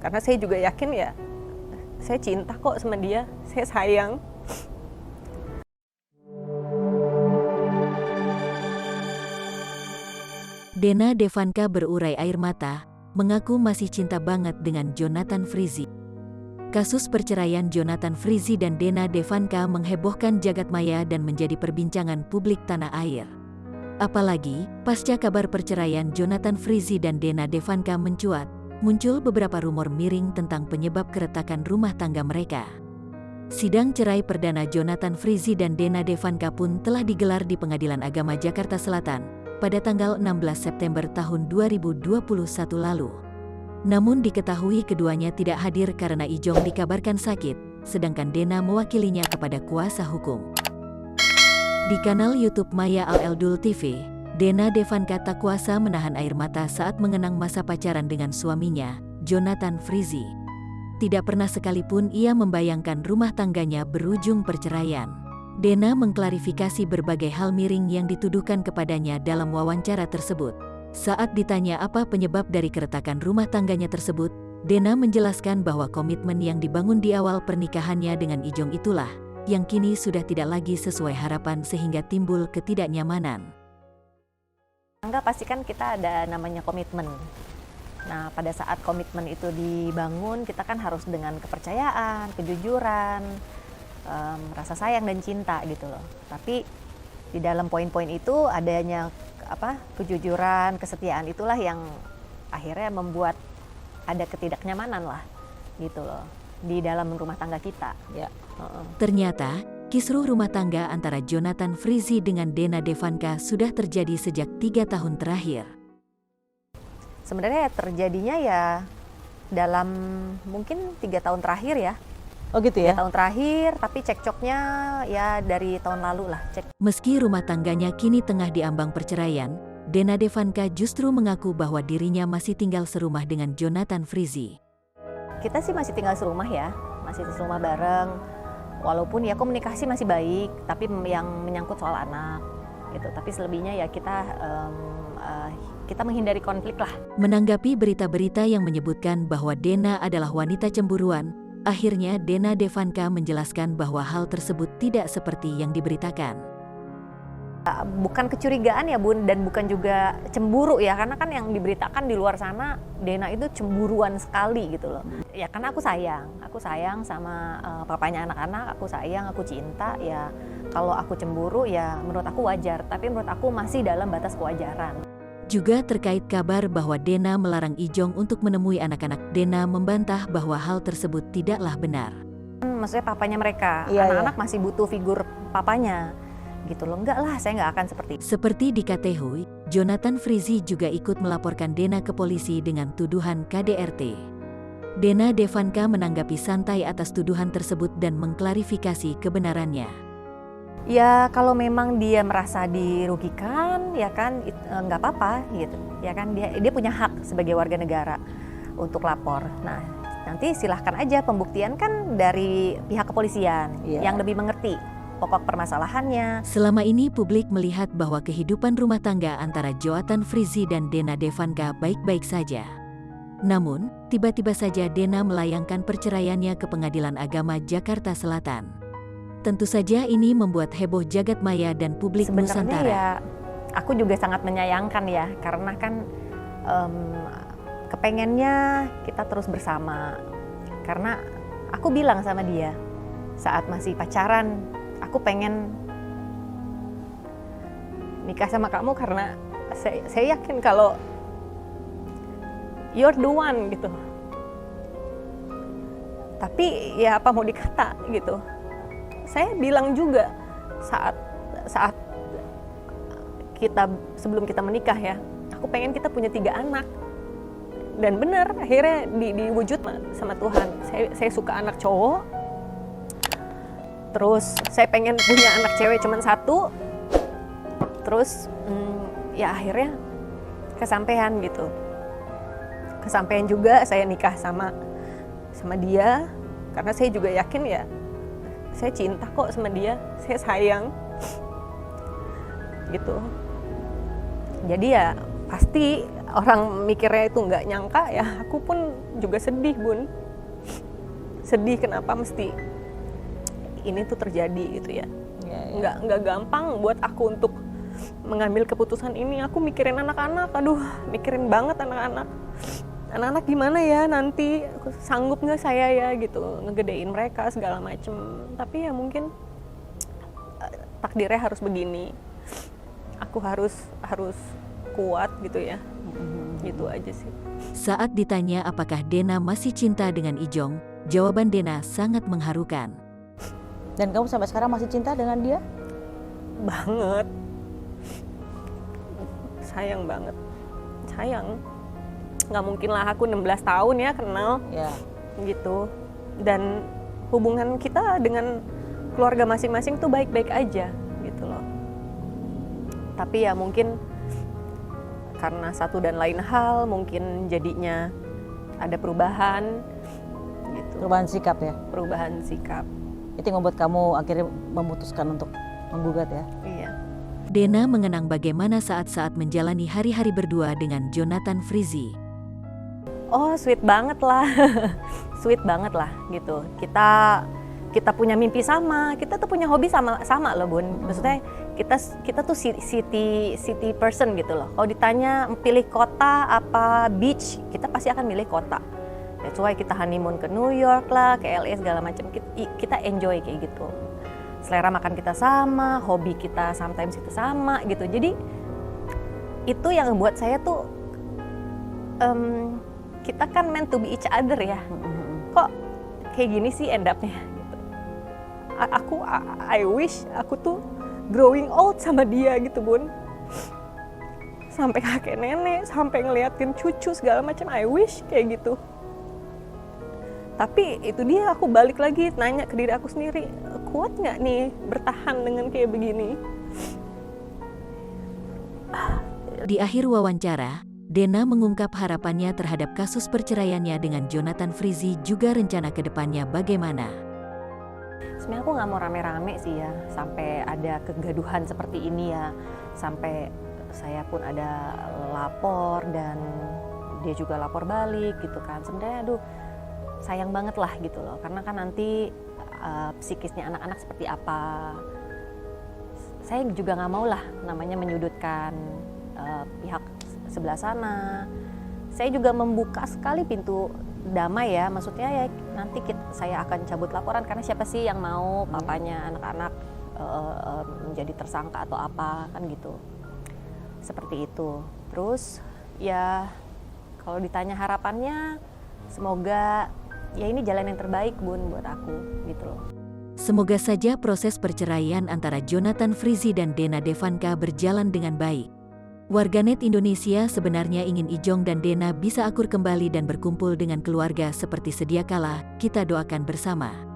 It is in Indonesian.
Karena saya juga yakin ya, saya cinta kok sama dia, saya sayang. Dena Devanka berurai air mata, mengaku masih cinta banget dengan Jonathan Frizzy. Kasus perceraian Jonathan Frizzy dan Dena Devanka menghebohkan jagat maya dan menjadi perbincangan publik tanah air. Apalagi, pasca kabar perceraian Jonathan Frizzy dan Dena Devanka mencuat, muncul beberapa rumor miring tentang penyebab keretakan rumah tangga mereka. Sidang cerai perdana Jonathan Frizzy dan Dena Devanka pun telah digelar di Pengadilan Agama Jakarta Selatan pada tanggal 16 September tahun 2021 lalu. Namun diketahui keduanya tidak hadir karena Ijong dikabarkan sakit, sedangkan Dena mewakilinya kepada kuasa hukum. Di kanal YouTube Maya Al-Eldul TV, Dena Devanka tak kuasa menahan air mata saat mengenang masa pacaran dengan suaminya, Jonathan Frizzy. Tidak pernah sekalipun ia membayangkan rumah tangganya berujung perceraian. Dena mengklarifikasi berbagai hal miring yang dituduhkan kepadanya dalam wawancara tersebut. Saat ditanya apa penyebab dari keretakan rumah tangganya tersebut, Dena menjelaskan bahwa komitmen yang dibangun di awal pernikahannya dengan Ijong itulah yang kini sudah tidak lagi sesuai harapan sehingga timbul ketidaknyamanan. Enggak, pasti kan kita ada namanya komitmen. Nah, pada saat komitmen itu dibangun, kita kan harus dengan kepercayaan, kejujuran, rasa sayang dan cinta gitu loh. Tapi di dalam poin-poin itu adanya kejujuran, kesetiaan itulah yang akhirnya membuat ada ketidaknyamanan lah gitu loh di dalam rumah tangga kita. Ya. Ternyata, kisruh rumah tangga antara Jonathan Frizzy dengan Dena Devanka sudah terjadi sejak 3 tahun terakhir. Sebenarnya terjadinya ya dalam mungkin 3 tahun terakhir ya. Oh gitu ya? 3 tahun terakhir, tapi cekcoknya ya dari tahun lalu lah. Meski rumah tangganya kini tengah diambang perceraian, Dena Devanka justru mengaku bahwa dirinya masih tinggal serumah dengan Jonathan Frizzy. Kita sih masih tinggal serumah ya, masih serumah bareng. Walaupun ya komunikasi masih baik, tapi yang menyangkut soal anak gitu. Tapi selebihnya ya kita menghindari konflik lah. Menanggapi berita-berita yang menyebutkan bahwa Dena adalah wanita cemburuan, akhirnya Dena Devanka menjelaskan bahwa hal tersebut tidak seperti yang diberitakan. Bukan kecurigaan ya Bun, dan bukan juga cemburu ya, karena kan yang diberitakan di luar sana Dena itu cemburuan sekali gitu loh. Ya karena aku sayang sama papanya anak-anak, aku sayang, aku cinta ya. Kalau aku cemburu ya menurut aku wajar, tapi menurut aku masih dalam batas kewajaran. Juga terkait kabar bahwa Dena melarang Ijong untuk menemui anak-anak, Dena membantah bahwa hal tersebut tidaklah benar. Maksudnya papanya mereka, anak-anak masih butuh figur papanya. Gitu loh, enggak lah, saya nggak akan seperti itu. Seperti diketahui, Jonathan Frizzy juga ikut melaporkan Dena ke polisi dengan tuduhan KDRT. Dena Devanka menanggapi santai atas tuduhan tersebut dan mengklarifikasi kebenarannya. Ya kalau memang dia merasa dirugikan, ya kan nggak apa-apa gitu. Ya kan dia punya hak sebagai warga negara untuk lapor. Nah nanti silahkan aja, pembuktian kan dari pihak kepolisian yang lebih mengerti pokok permasalahannya. Selama ini publik melihat bahwa kehidupan rumah tangga antara Jonathan Frizzy dan Dena Devanka baik-baik saja. Namun, tiba-tiba saja Dena melayangkan perceraiannya ke Pengadilan Agama Jakarta Selatan. Tentu saja ini membuat heboh jagat maya dan publik Nusantara. Ya, aku juga sangat menyayangkan ya, karena kan kepengennya kita terus bersama. Karena aku bilang sama dia saat masih pacaran, aku pengen nikah sama kamu karena saya yakin kalau you're the one gitu. Tapi ya apa mau dikata gitu. Saya bilang juga saat kita sebelum kita menikah ya, aku pengen kita punya 3 anak. Dan benar akhirnya diwujud sama Tuhan. Saya suka anak cowok. Terus saya pengen punya anak cewek cuma 1. Terus ya akhirnya kesampaian gitu. Kesampaian juga saya nikah sama dia, karena saya juga yakin ya saya cinta kok sama dia, saya sayang gitu. Jadi ya pasti orang mikirnya itu nggak nyangka ya, aku pun juga sedih Bun. Sedih kenapa mesti ini tuh terjadi gitu ya. Nggak gampang buat aku untuk mengambil keputusan ini. Aku mikirin anak-anak, aduh mikirin banget anak-anak. Anak-anak gimana ya nanti, sanggup nggak saya ya gitu ngegedein mereka segala macem. Tapi ya mungkin takdirnya harus begini. Aku harus kuat gitu ya. Gitu aja sih. Saat ditanya apakah Dena masih cinta dengan Ijong, jawaban Dena sangat mengharukan. Dan kamu sampai sekarang masih cinta dengan dia? Banget. Sayang banget. Sayang. Nggak mungkin lah aku 16 tahun ya kenal. Ya. Gitu. Dan hubungan kita dengan keluarga masing-masing tuh baik-baik aja gitu loh. Tapi ya mungkin karena satu dan lain hal mungkin jadinya ada perubahan gitu. Perubahan sikap ya? Perubahan sikap. Itu yang membuat kamu akhirnya memutuskan untuk menggugat ya? Iya. Dena mengenang bagaimana saat-saat menjalani hari-hari berdua dengan Jonathan Frizzy. Oh, sweet banget lah. Sweet banget lah gitu. Kita punya mimpi sama, kita tuh punya hobi sama loh Bun. Maksudnya kita tuh city person gitu loh. Kalau ditanya pilih kota apa beach, kita pasti akan milih kota. That's why kita honeymoon ke New York lah, ke LA segala macam. Kita enjoy kayak gitu. Selera makan kita sama, hobi kita sometimes itu sama gitu. Jadi itu yang membuat saya tuh kita kan meant to be each other ya. Kok kayak gini sih end up-nya gitu. I wish aku tuh growing old sama dia gitu Bun. Sampai kakek nenek, sampai ngeliatin cucu segala macam, I wish kayak gitu. Tapi itu dia, aku balik lagi nanya ke diri aku sendiri, kuat nggak nih bertahan dengan kayak begini? Di akhir wawancara, Dena mengungkap harapannya terhadap kasus perceraiannya dengan Jonathan Frizzy, juga rencana ke depannya bagaimana. Sebenarnya aku nggak mau rame-rame sih ya, sampai ada kegaduhan seperti ini ya, sampai saya pun ada lapor dan dia juga lapor balik gitu kan. Sebenarnya aduh sayang banget lah gitu loh, karena kan nanti psikisnya anak-anak seperti apa. Saya juga nggak mau lah namanya menyudutkan pihak sebelah sana. Saya juga membuka sekali pintu damai ya, maksudnya ya nanti saya akan cabut laporan karena siapa sih yang mau papanya anak-anak menjadi tersangka atau apa kan gitu. Seperti itu. Terus ya kalau ditanya harapannya semoga ya ini jalan yang terbaik Bun buat aku gitu loh. Semoga saja proses perceraian antara Jonathan Frizzy dan Dena Devanka berjalan dengan baik. Warganet Indonesia sebenarnya ingin Ijong dan Dena bisa akur kembali dan berkumpul dengan keluarga seperti sedia kala. Kita doakan bersama.